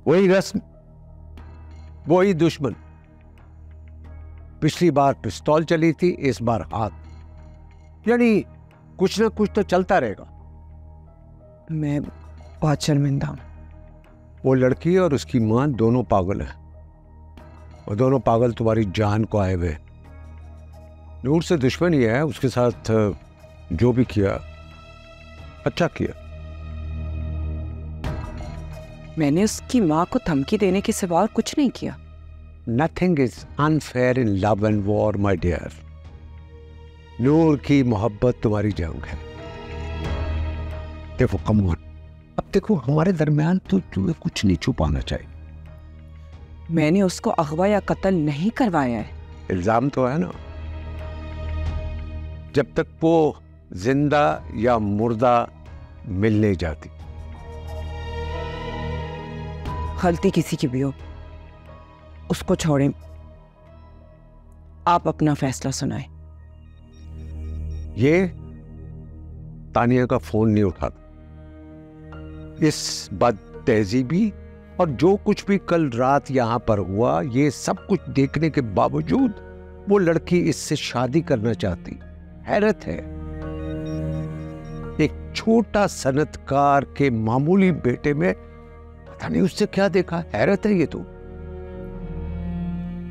वही रस्म, वही दुश्मन। पिछली बार पिस्तौल चली थी, इस बार हाथ। यानी कुछ ना कुछ तो चलता रहेगा। मैं बहुत शर्मिंदा हूं। वो लड़की और उसकी मां दोनों पागल हैं, और दोनों पागल तुम्हारी जान को आए हुए। नूर से दुश्मनी है, उसके साथ जो भी किया अच्छा किया। मैंने उसकी माँ को धमकी देने के सिवा और कुछ नहीं किया। Nothing is unfair in love and war, my dear. नूर की मोहब्बत तुम्हारी जंग है। देखो कम ऑन, अब देखो हमारे दरमियान तो तुम्हें कुछ नहीं छुपाना चाहिए। मैंने उसको अगवा या कत्ल नहीं करवाया है। इल्जाम तो है ना। जब तक वो जिंदा या मुर्दा मिलने जाती। गलती किसी की भी हो, उसको छोड़ें। आप अपना फैसला सुनाएं। ये तानिया का फोन नहीं उठाता। इस बदतहजीबी और जो कुछ भी कल रात यहां पर हुआ, ये सब कुछ देखने के बावजूद वो लड़की इससे शादी करना चाहती। हैरत है, एक छोटा सनतकार के मामूली बेटे में पता नहीं उससे क्या देखा। हैरत है ये तो।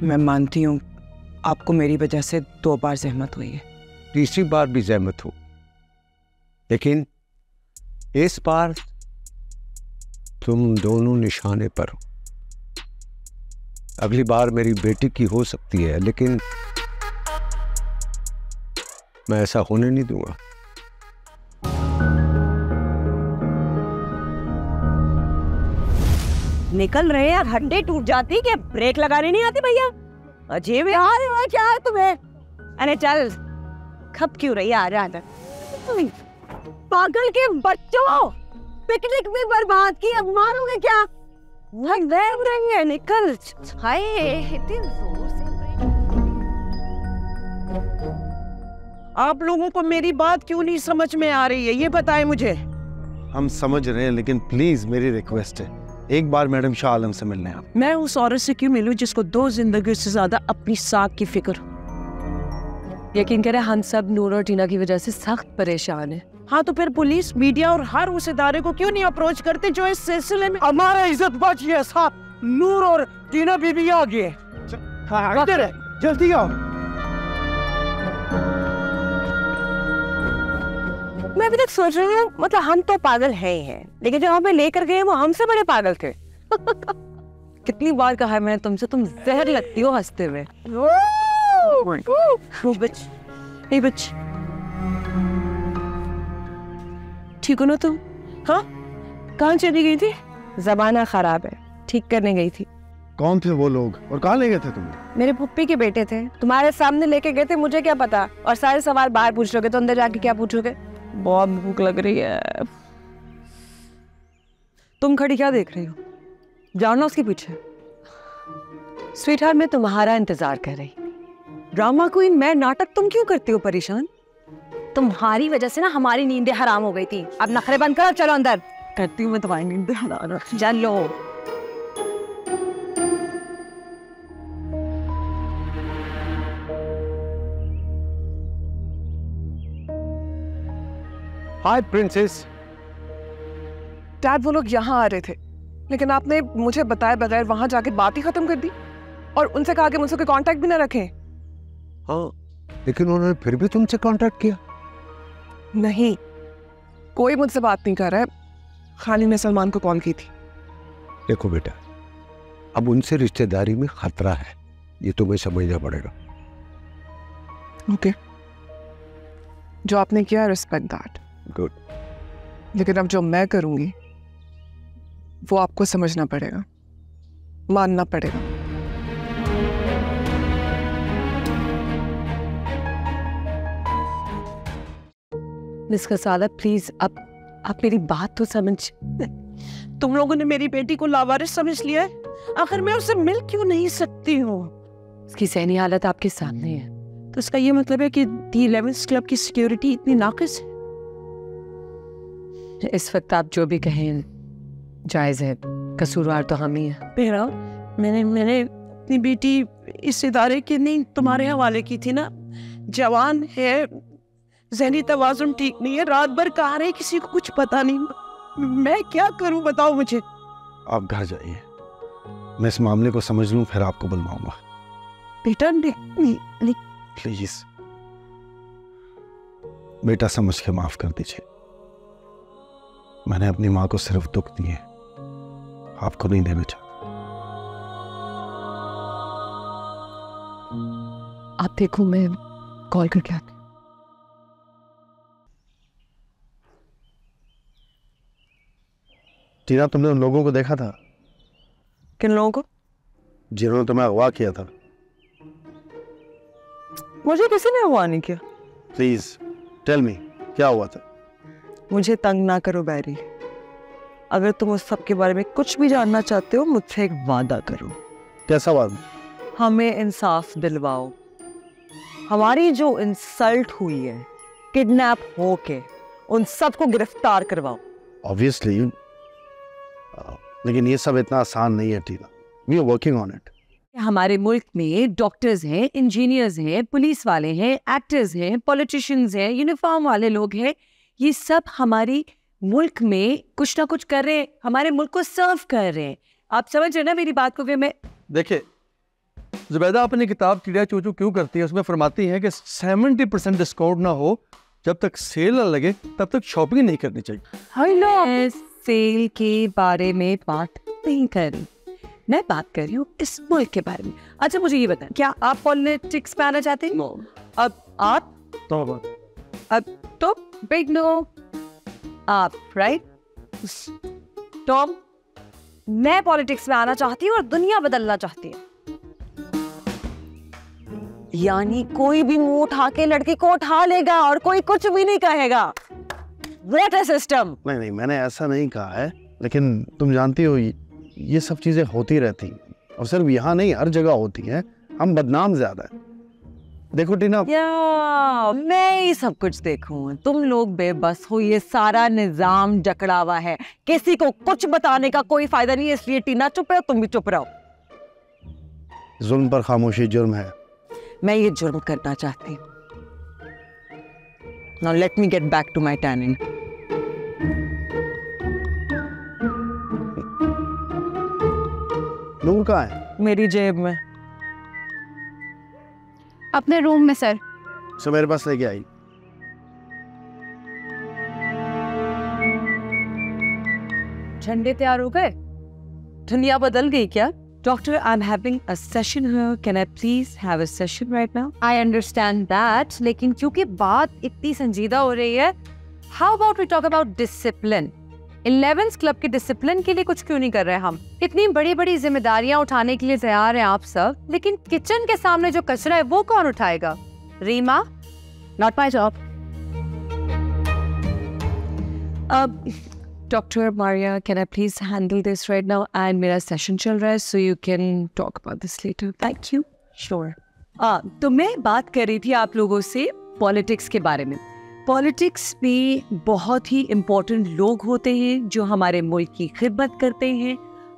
मैं मानती हूँ आपको मेरी वजह से 2 बार जहमत हुई है, तीसरी बार भी जहमत हो, लेकिन इस बार तुम दोनों निशाने पर हो। अगली बार मेरी बेटी की हो सकती है, लेकिन मैं ऐसा होने नहीं दूंगा। निकल रहे हैं, हड्डी टूट जाती कि ब्रेक लगाने नहीं आती भैया। अजीब यार, क्या है तुम्हें? अरे चल, खप क्यों रही है? आ जा। पागल के बच्चों, पिकनिक भी बर्बाद की, अब मारोगे क्या? देख रही है, निकल। हाय, इतनी जोर से आप लोगों को मेरी बात क्यों नहीं समझ में आ रही है, ये बताएं मुझे। हम समझ रहे हैं, लेकिन प्लीज मेरी रिक्वेस्ट है, एक बार मैडम शाह आलम से मिलने आप। मैं उस औरत से क्यों मिलूं जिसको 2 जिंदगी से ज्यादा अपनी साख की फिक्र। यकीन करें, हम सब नूर और टीना की वजह से सख्त परेशान हैं। हाँ, तो फिर पुलिस, मीडिया और हर उस इदारे को क्यों नहीं अप्रोच करते जो इस सिलसिले में हमारा इज्जत बच है। साहब, नूर और टीना बीबी आ गए। हाँ, इधर है, जल्दी आओ। मैं अभी तक सोच रही हूँ, मतलब हम तो पागल हैं ही हैं, लेकिन जो हमें लेकर गए वो हमसे बड़े पागल थे। कितनी बार कहा है मैंने तुमसे, तुम जहर लगती हो हंसते हुए। बच, बच, ठीक हो ना तुम? हाँ, कहाँ चली गई थी? जबाना खराब है, ठीक करने गई थी। कौन थे वो लोग और कहाँ ले गए थे तुम? मेरे पुप्पी के बेटे थे, तुम्हारे सामने लेके गए थे, मुझे क्या पता। और सारे सवाल बाहर पूछ लोगे तो अंदर जाके क्या पूछोगे? बहुत भूख लग रही है। तुम खड़ी क्या देख रही हो? जाओ ना उसके पीछे। स्वीटहार्ट, मैं तुम्हारा इंतजार कर रही। ड्रामा क्वीन मैं, नाटक तुम क्यों करती हो परेशान? तुम्हारी वजह से ना हमारी नींदें हराम हो गई थी। अब नखरे बंद करो, चलो अंदर। करती हूँ मैं तुम्हारी नींद हराम। चलो। हाय प्रिंसेस। डैड, वो लोग यहाँ आ रहे थे, लेकिन आपने मुझे बताए बगैर वहां जाके बात ही खत्म कर दी और उनसे कहा कि मुझसे कोई कांटेक्ट भी ना रखें। हाँ, लेकिन उन्होंने फिर भी तुमसे कांटेक्ट किया? नहीं, कोई मुझसे बात नहीं कर रहा है। खाली ने सलमान को कॉल की थी। देखो बेटा, अब उनसे रिश्तेदारी में खतरा है, ये तुम्हें समझना पड़ेगा। ओके, जो आपने किया, रिस्पेक्ट दैट। गुड। लेकिन अब जो मैं करूंगी वो आपको समझना पड़ेगा, मानना पड़ेगा। मिस कसाला, प्लीज अब आप मेरी बात तो समझ। तुम लोगों ने मेरी बेटी को लावारिस समझ लिया है। आखिर मैं उससे मिल क्यों नहीं सकती हूँ? उसकी सहनी हालत आपके सामने है। तो इसका ये मतलब है कि दी 11th क्लब की सिक्योरिटी इतनी नाकिस है? इस वक्त आप जो भी कहें जायज है। कसूरवार तो हम ही हैं। मेरा मैंने अपनी बेटी इस इदारे की नहीं तुम्हारे हवाले की थी ना। जवान है, ज़हनी तवाज़ुन ठीक नहीं है, रात भर कहाँ रहे किसी को कुछ पता नहीं। मैं क्या करूं बताओ मुझे। आप घर जाइए, मैं इस मामले को समझ लूं फिर आपको बुलवाऊंगा। बेटा प्लीज बेटा समझ के माफ कर दीजिए। मैंने अपनी माँ को सिर्फ दुख दिए, आपको नहीं देना चाहता। आप देखो, मैं कॉल करके आती हूँ। टीना, तुमने उन लोगों को देखा था? किन लोगों को? जिन्होंने तुम्हें अगवा किया था। मुझे किसी ने अगवा नहीं किया। प्लीज टेल मी, क्या हुआ था? मुझे तंग ना करो बैरी। अगर तुम उस सब के बारे में कुछ भी जानना चाहते हो, मुझसे एक वादा करो। कैसा वादा? हमें इंसाफ दिलवाओ। हमारी जो इंसल्ट हुई है किडनैप होके, उन सबको गिरफ्तार करवाओ। ऑब्वियसली, लेकिन ये सब इतना आसान नहीं है Tina. We are working on it. हमारे मुल्क में डॉक्टर्स हैं, इंजीनियर्स हैं, पुलिस वाले हैं, एक्टर्स हैं, पॉलिटिशियंस हैं, यूनिफॉर्म वाले लोग हैं। ये सब हमारी मुल्क में कुछ ना कुछ कर रहे हैं, हमारे मुल्क को सर्व कर रहे हैं। आप समझ रहे ना मेरी बात को? फिर मैं देखिए जुबैदा अपनी किताब चिड़िया चूचू क्यों करती है, उसमें फरमाती हैं कि 70% डिस्काउंट ना हो, जब तक सेल ना लगे तब तक शॉपिंग नहीं करनी चाहिए। मैं सेल के बारे में बात नहीं कर रही, मैं बात कर रही हूँ इस मुल्क के बारे में। अच्छा मुझे ये बताएं, क्या आप पॉलिटिक्स में आना चाहते हैं? अब आप अब तो बिग नो आप, राइट? टॉम, मैं पॉलिटिक्स में आना चाहती हूँ और दुनिया बदलना चाहती हूँ। यानी कोई भी मुंह उठा के लड़की को उठा लेगा और कोई कुछ भी नहीं कहेगा। What a system! नहीं, मैंने ऐसा नहीं कहा है, लेकिन तुम जानती हो ये सब चीजें होती रहती हैं और सिर्फ यहाँ नहीं हर जगह होती हैं। हम बदनाम ज्यादा है। देखो टीना, मैं ये सब कुछ देखूं, तुम लोग बेबस हो, ये सारा निजाम जकड़ा हुआ है, किसी को कुछ बताने का कोई फायदा नहीं है। इसलिए टीना चुप रहो, तुम भी चुप रहो। जुल्म पर खामोशी जुर्म है। मैं ये जुर्म करना चाहती हूँ। Now let me get back to my tanning. नूर कहाँ है? मेरी जेब में। अपने रूम में सर। सो मेरे पास लेके आई। झंडे तैयार हो गए? दुनिया बदल गई क्या? Doctor, I'm having a session here. Can I please have a session right now? I understand that, लेकिन क्योंकि बात इतनी संजीदा हो रही है, how about we talk about discipline? 11th club के डिसिप्लिन के लिए कुछ क्यों नहीं कर रहे हम? इतनी बड़ी बड़ी जिम्मेदारियां उठाने के लिए तैयार हैं आप सब, लेकिन किचन के सामने जो कचरा है वो कौन उठाएगा? Reema, not my job. अब Dr. Maria, can I please handle this right now? And मेरा सेशन चल रहा है, so you can talk about this later. Thank you. Sure. तो मैं बात कर रही थी आप लोगों से पॉलिटिक्स के बारे में। पॉलिटिक्स में बहुत ही इम्पोर्टेंट लोग होते हैं जो हमारे मुल्क की खिदमत करते हैं।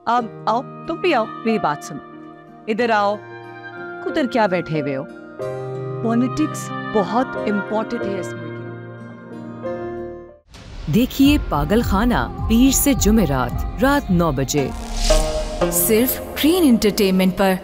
अब आओ, तुम भी आओ, मेरी बात सुनो। इधर आओ, उधर क्या बैठे हुए हो? पॉलिटिक्स बहुत इम्पोर्टेंट है इसमें। देखिए पागलखाना 20 से जुमेरात रात 9 बजे सिर्फ ग्रीन एंटरटेनमेंट पर।